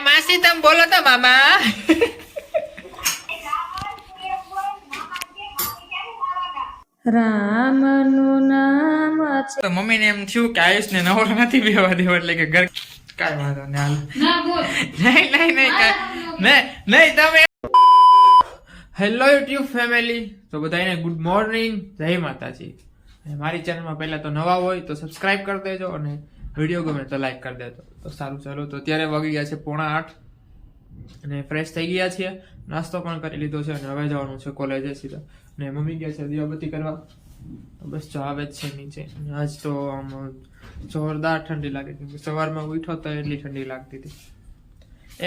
માસી તમે બોલો તો મામા. રામનું નામ છે. તો મમ્મીને એમ થયું કે આયુષ ને નવરો નથી બેવા દેવો એટલે કે ઘર કાંઈ વાંધો નહીં હાલ. ના બોલ. નહીં તમે. Hello YouTube family. તો બધાને ગુડ મોર્નિંગ, જય માતાજી. મારી ચેનલમાં પહેલા તો નવા હોય તો સબસ્ક્રાઇબ કરી દેજો અને વિડીયો ગમે તો લાઈક કરી દેજો. તો સારું ચાલો. તો અત્યારે વાગી ગયા છે 7:45 અને ફ્રેશ થઈ ગયા છીએ, નાસ્તો પણ કરી લીધો છે અને હવે જવાનું છે કોલેજે સીધા. ને મમ્મી ગયા છે દીવાબત્તી કરવા. બસ જો આવે જ છે નીચે. આજ તો આમ જોરદાર ઠંડી લાગે કેમ કે સવારમાં ઉઠો તો એટલી ઠંડી લાગતી હતી.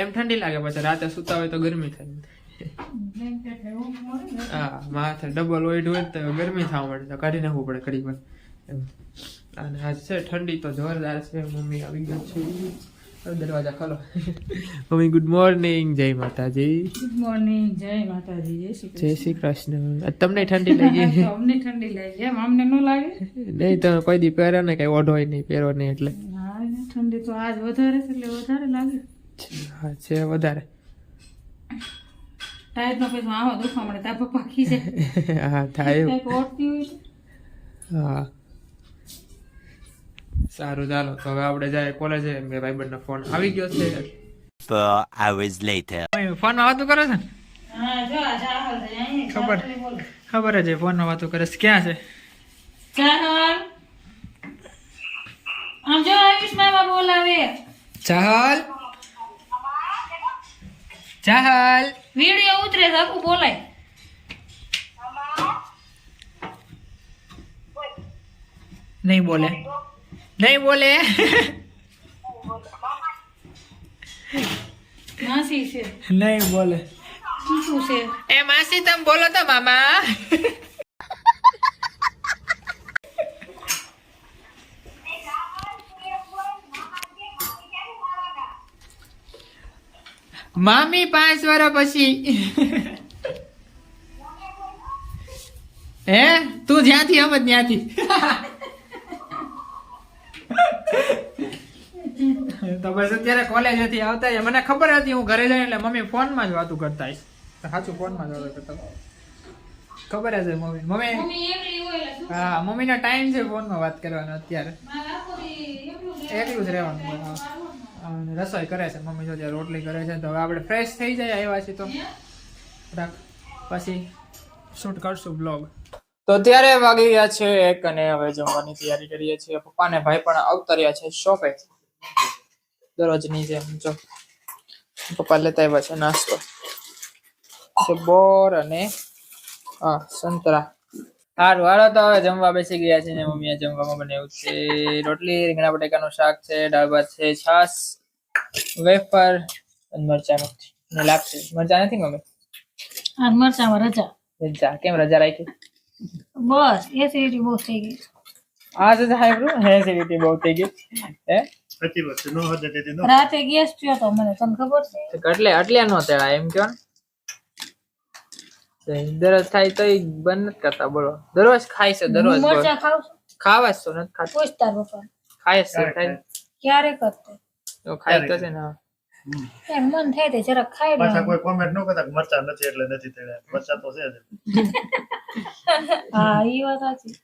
એમ ઠંડી લાગે પછી રાતે સુતા હોય તો ગરમી થાય. હા, માથે ડબલ ઓઈડ હોય તો ગરમી થવા મળે તો કાઢી નાખવું પડે ઘડી વાર. અને આજ છે ઠંડી તો જોરદાર છે. મમ્મી આવી ગઈ છે, દરવાજા ખોલો. મમ્મી ગુડ મોર્નિંગ, જય માતાજી. ગુડ મોર્નિંગ, જય માતાજી, જય શ્રી કૃષ્ણ. તમને ઠંડી લાગી? અમને ઠંડી લાગી. એમ અમને ન લાગે? નહીં, તમે કોઈ દી પહેરો ને કઈ ઓઢો નહીં, પહેરો નહીં એટલે. હા, ઠંડી તો આજ વધારે છે એટલે વધારે લાગે. હા, છે વધારે. ટાઈટ નો પછી આવો દુખવા મળે તાર પપ્પા ખીજે. હા, થાય. કંઈક ઓળતી હોય તો. હા, સારું ચાલો. તો હવે આપણે જાય કોલેજે. મેં ભાઈબંધનો ફોન આવી ગયો છે. 4 hours later. ફોનમાં વાતો કરો છો ને? હા, જો આ ચાહલ છે અહીં. ખબર જ છે ફોનમાં વાતો કરે છે. ક્યાં છે? ચાહલ. આમ જો આયુષ મામા બોલાવે. ચાહલ, ચાહલ. વિડિયો ઉતરે છે આખું બોલાય. નહીં બોલે, નહીં બોલે. માસી છે. નહીં બોલે. શું છે? એ માસી તમે બોલો તો મામા. મામી 5 વર્ષ પછી. હે તું જ્યાંથી સમજ ત્યાંથી. તો બસ અત્યારે કોલેજેથી આવતા હોય. મને ખબર હતી હું ઘરે જઈને એટલે મમ્મી ફોનમાં જ વાતું કરતા હશે. સાચું ફોનમાં જ વાતો કરતા. ખબર હશે મમ્મી. મમ્મી એકલી હોય એટલે શું? હા, મમ્મીનો ટાઈમ છે ફોનમાં વાત કરવાનો અત્યારે. મારા આખોડી એકલું જ રહેવાનું. અને રસોઈ કરે છે મમ્મી, જો ત્યાં રોટલી કરે છે. તો હવે આપણે ફ્રેશ થઈ જાય આવ્યા છીએ તો પછી શૂટ કરશું બ્લોગ. તો અત્યારે વાગી ગયા છે 1 અને હવે જમવાની તૈયારી કરીએ છીએ. પપ્પા ને ભાઈ પણ અવતર્યા છે શોપે. દરરોજની જેમ જો પપ્પા લેતા આવ્યા છે નાસ્તો. બોર અને સંતરા. સારું હાલો તો હવે જમવા બેસી ગયા છે ને મમ્મીએ જમવામાં બનાવ્યું છે રોટલી, રીંગણા બટેકાનું શાક છે, દાળ ભાત છે, છાશ, વેફર અને મરચાં ને લાપસી. મરચાં નથી મમ્મી? આ મરચામાં રજા. રજા કેમ રજા રાખી? બસ એસિડિટી બહુ થઈ ગઈ. આ જ સાહેબ એસિડિટી બહુ થઈ ગઈ. હે રાતે ગેસ થયો તો મને, તને ખબર છે? એટલે નો તેડા એમ કયો ને. દરરોજ થાય તો બંધ નથી કરતા. બોલો દરરોજ ખાય છે? દરરોજ મરચા ખાવ છો? ખાવા જ તો નથી ખાતા. પૂછતા પપ્પા ખાય જ છે. ક્યારે કરતે? તો ખાય તો છે ને. એમ મન થાય તે જરાક ખાઈ લે. પાછા કોઈ કોમેન્ટ ન કરતા કે મરચા નથી એટલે નથી તેડ્યા. મરચા તો છે જ. હા, ઈ વાત સાચી.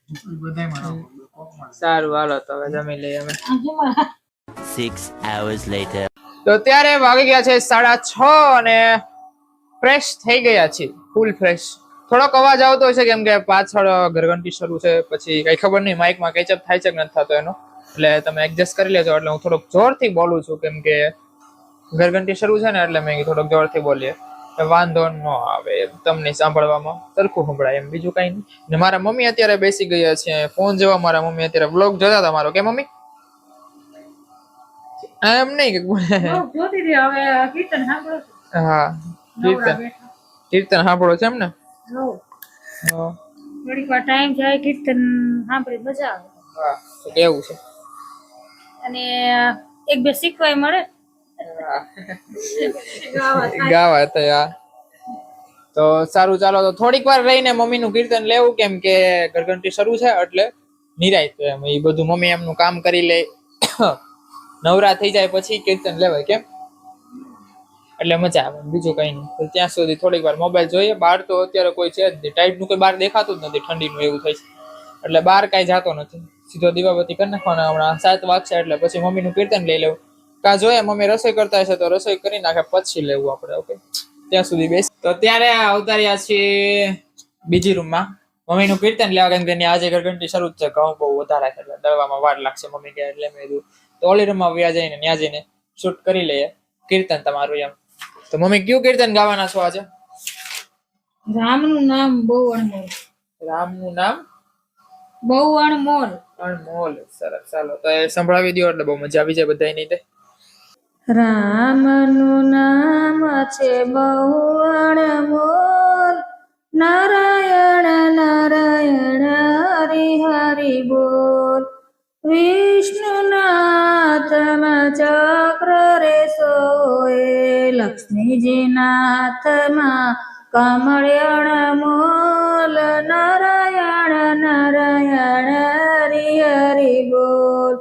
સારું હાલો તો હવે જમી લઈએ અમે. 6 hours later. તો અત્યારે વાગી ગયા છે 6:30 અને ફ્રેશ થઈ ગયા છે, ફૂલ ફ્રેશ. થોડોક અવાજ આવતો હોય છે કેમ કે પાછળ ઘરઘંટી શરૂ છે. પછી કઈ ખબર નહીં માઇકમાં કેચઅપ થાય છે કે નથી થતો એનો, એટલે તમે એડજસ્ટ કરી લેજો. એટલે હું થોડોક જોરથી બોલું છું કેમ કે ઘરઘંટી શરૂ છે ને, એટલે મેં થોડોક જોરથી બોલીએ વાંધો ન આવે તમને સાંભળવામાં, સરખું સંભળાય એમ, બીજું કઈ નહીં. ને મારા મમ્મી અત્યારે બેસી ગયા છે ફોન જોવા. મારા મમ્મી અત્યારે વ્લોગ જોતા હતા મારો. કે મમ્મી એમ નહીં કે જોતી રહી. હવે કીર્તન સાંભળો છો? હા, કીર્તન સાંભળો છે એમ ને? થોડીક વાર ટાઈમ જાય કીર્તન સાંભળી મજા આવે. હા, તો કેવું છે? અને એક બે શીખવાય મળે. ગાવા હતા યાર. તો સારું ચાલો. તો થોડીક વાર રહીને મમ્મી નું કીર્તન લેવું કેમ કે ઘરઘંટી શરૂ છે એટલે નિરાય તો એમ એ બધું મમ્મી એમનું કામ કરી લે. નવરા થઈ જાય પછી કીર્તન લેવાય. કેમ એટલે મજા આવે બીજું કઈ નહીં. તો ત્યાં સુધી થોડીક વાર મોબાઈલ જોઈએ. બહાર તો અત્યારે કોઈ છે જ નહીં, ટાઈપનું કોઈ બહાર દેખાતું જ નથી, ઠંડીનું એવું થાય છે એટલે બહાર કાંઈ જાતો નથી. સીધો દીવાબત્તી કરી નાખવાના. હમણાં 7 વાગશે એટલે પછી મમ્મીનું કીર્તન લઈ લેવું. કાં જોઈએ મમ્મી રસોઈ કરતા હશે તો રસોઈ કરી નાખે પછી લેવું આપણે. ઓકે, ત્યાં સુધી બેસ. તો ત્યારે અવતાર્યા છીએ બીજી રૂમમાં મમ્મીનું કીર્તન લેવા, કેમ કે એની આજે ઘરઘંટી શરૂ જ છે. ઘઉં બહુ વધારે છે એટલે દળવામાં વાર લાગશે મમ્મી કે, એટલે મેં કીધું તો ઓલી રૂમમાં વ્યા જઈને ત્યાં જઈને શૂટ કરી લઈએ કીર્તન તમારું એમ. તો મમ્મી કયું કીર્તન ગાવાના છો આજે? રામનું નામ બહુ અણમોલ. રામનું નામ બહુ અણમોલ. અણમોલ. સરસ, ચાલો તો એ સંભળાવી દો એટલે બહુ મજા આવી જાય બધાય નહીં. રામનું નામ છે બહુ અણમોલ, નારાયણ નારાયણ હરિ હરિ બોલ. વિષ્ણુનાથમાં ચક્ર રે સોએ, લક્ષ્મીજીના હાથમાં કમળિયણ મોલ. નારાયણ નારાયણ હરિ હરિ બોલ.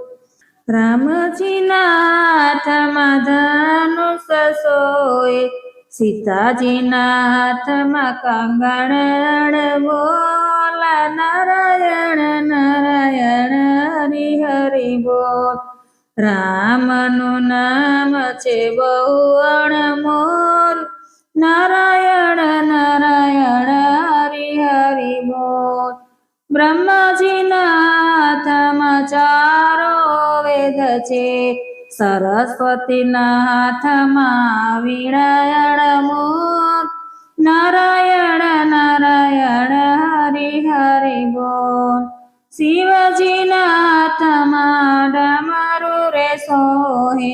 રામજીના હાથમાં ધનુષ સોએ, સીતાજીના હાથમાં કાંગણ બોલ. નારાયણ નારાયણ હરિ હરિ બોલ. રામનું નામ છે બહુ અણમોલ, નારાયણ નારાયણ હરિ હરિ બોલ. બ્રહ્માજીના હાથમાં ચારો વેદ છે, સરસ્વતીના હાથમાં વીણાયણ મોલ. નારાયણ નારાયણ હરિ હરિ બોલ. શિવજીના હાથમાં ડમરુ રે સોહે,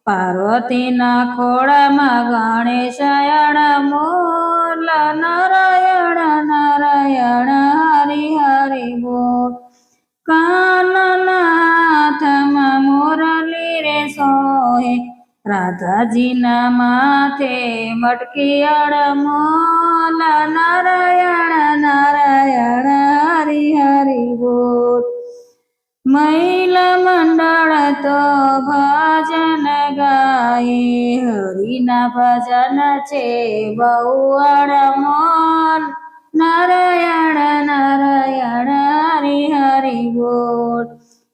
પાર્વતીના ખોળામાં ગણેશાયણ મોલ. નારાયણ નારાયણ હરિ હરિ બોલ. કાનના હાથમાં મોરલી રે સોહે, રાધાજીના માથે મટકી અણમોલ. નારાયણ નારાયણ હરિ હરિ બોલ. મહિલા મંડળ તો ભજન ગાય, હરિના ભજન છે બહુ અણમોલ. નારાયણ નારાયણ હરિ હરિ બોલ.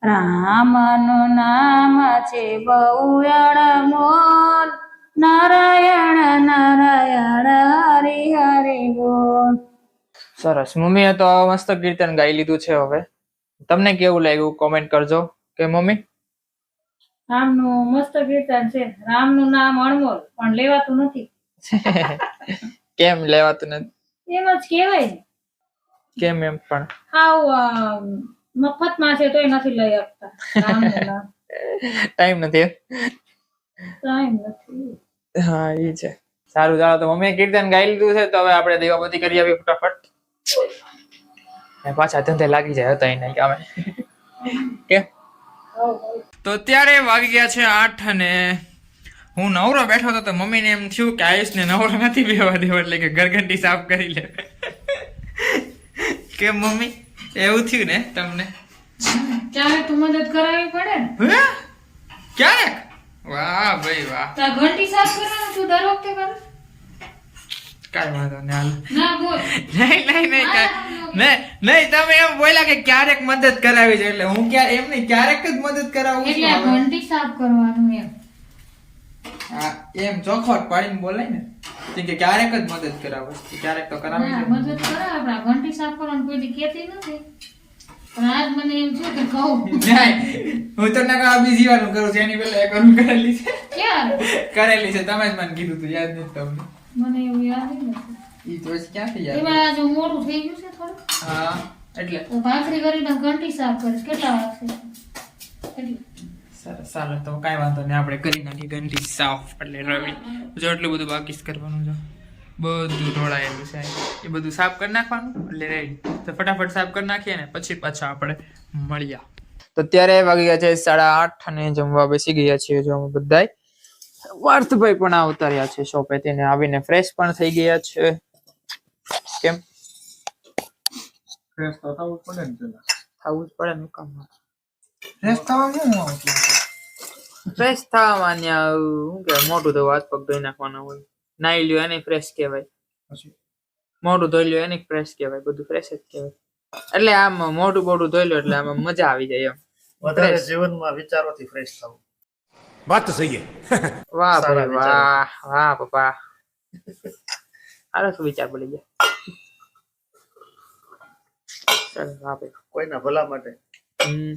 રામનું નામ છે બહુ અણમોલ, નારાયણ નારાયણ હરિ હરિ બોલ. સરસ, મમ્મીએ તો મસ્ત કીર્તન ગાઈ લીધું છે. હવે તમને કેવું લાગ્યું કોમેન્ટ કરજો. કે મમ્મી રામનું મસ્ત કીર્તન છે. રામનું નામ અણમોલ પણ લેવાતું નથી. કેમ લેવાતું નથી? એમ જ કહેવાય ને. કેમ એમ? પણ હાવ મફતમાં છે તોય નથી લઈ શકતા. રામનું નામ ટાઈમ નથી. ટાઈમ નથી. હા એ છે. સારું, ચાલો તો મમ્મીએ કીર્તન ગાઈ લીધું છે તો હવે આપણે દીવાબત્તી કરી આવીએ ફટાફટ. પાછા ધંધે લાગી જાય હતા એને કામે. કે તો અત્યારે વાગી ગયા છે 8 અને હું નવરો બેઠો હતો તો મમ્મીને એમ થયું કે આયુષને નવરો નથી બેવા દેવો એટલે કે ઘરઘંટી સાફ કરી લે. કે મમ્મી એવું થયું ને તમને? ક્યારેક તો મદદ કરાવવી પડે ને. હે? ક્યારેક? વાહ ભાઈ વાહ. તો ઘંટી સાફ કરવાનું તું દર વખતે કર. કાંઈ વાંધો નહીં, હાલ. ના બોલ. નહીં તમે એમ બોલ્યા કે ક્યારેક મદદ કરાવી છે એટલે હું એમ નહીં, ક્યારેક જ મદદ કરાવું એટલે આ ઘંટી સાફ કરવાનું એમ. હા એમ ચોખવટ પાડીને બોલાય ને કે ક્યારેક જ મદદ કરાવે, ક્યારેક તો કરાવી ના, મદદ કરાવ આપડા ઘંટી સાફ કરવાનું કોઈ દી કહેતી નથી. પણ આજ મને એમ થયું કે કહું. નહીં, હું તો ના બીજી વાર કરું છું. એની પહેલા એક વાર કરેલી છે. ક્યાં કરેલી છે, તમે જ મને કીધું તું, યાદ નથી તમને? મને એવું યાદ નથી. ઈ તો ક્યાંથી યાદ? એમાં આજે મોડું થઈ ગયું છે થોડું. હા એટલે તો ભાખરી કરીને ઘંટી સાફ કરીશ. કેટલા વાગશે? એટલે સરસ, ચાલો તો કાંઈ વાંધો નહીં, આપણે કરી નાખી ઘંટી સાફ. એટલે રવિ જો એટલું બધું બાકી જ કરવાનું છે, બધું ઢોળાયેલું છે એ બધું સાફ કરી નાખવાનું એટલે રેડી. તો ફટાફટ સાફ કરી નાખીએ ને પછી પાછા આપણે મળ્યા. તો અત્યારે વાગી ગયા છે 8:30 અને જમવા બેસી ગયા છીએ જો અમે બધાય. વાર્થભાઈ પણ આવતા રહ્યા છે શોપે, તેને આવીને ફ્રેશ પણ થઈ ગયા છે. કેમ ફ્રેશ તો થવું પડે ને પેલા. થવું જ પડે ને કામ. ફ્રેશ થવા શું આવતું? ફ્રેશ થવામાં ને શું કહેવાય મોઢું ધોવા હાથ પગ ધોઈ નાખવાના હોય નાઈ લ્યો એને ફ્રેશ કહેવાય પછી મોઢું ધોઈ લ્યો એને ફ્રેશ કહેવાય બધું ફ્રેશ જ કહેવાય એટલે આમ મોઢું બોઢું ધોઈ લ્યો એટલે આમ મજા આવી જાય એમ વધારે Fresh. જીવનમાં વિચારોથી ફ્રેશ થવું. बात तो सही है વાહ સારા ભાઈ વાહ વાહ પપ્પા હાલો શું વિચાર પડી ગયા ચાલો વાહ ભાઈ કોઈના ભલા માટે હમ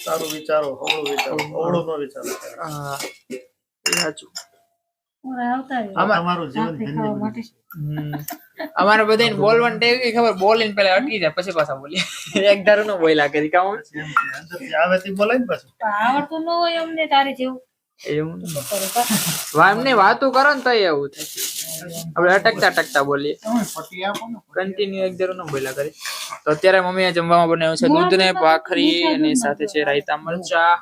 સારું વિચારો, અવળું વિચારો, અવળું ન વિચારો. હા એ સાચું ઓરા આવતા રહ્યો. આમાં- તમારું જીવન સાથે ખાવા માટે. અમારે બધાને બોલવાનું ટેવ કેવી ખબર બોલીને પેલા અટકી જાય પછી પાછા બોલીએ એક ધારું નો બોલ્યા કરી કામ પછી એમ કે અંદરથી આવે તે બોલાય ને પાછું. પણ આવડતું ન હોય અમને તારે જેવું એવું તો કરો પા. એમને વાતો કરો ને તો એવું થાય આપણે અટકતા બોલીએ કન્ટિન્યુ એક ધારું નો બોલ્યા કરી તો અત્યારે મમ્મીએ જમવામાં બનાવ્યું છે દૂધ ને ભાખરી અને સાથે છે રાયતા મરચા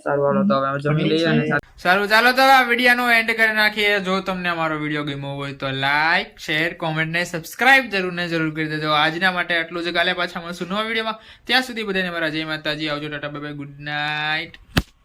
સારું હાલો તો હવે અમે જમી લઈએ અને સારું ચાલો તો હવે આ વિડીયોનો એન્ડ કરી નાખીએ જો તમને અમારો વિડીયો ગમ્યો હોય તો લાઈક શેર કોમેન્ટ ને સબસ્ક્રાઇબ જરૂર કરી દેજો આજના માટે આટલું જ કાલે પાછા મળશું નવા વિડીયોમાં ત્યાં સુધી બધાને મારા જય માતાજી આવજો Tata bye bye good night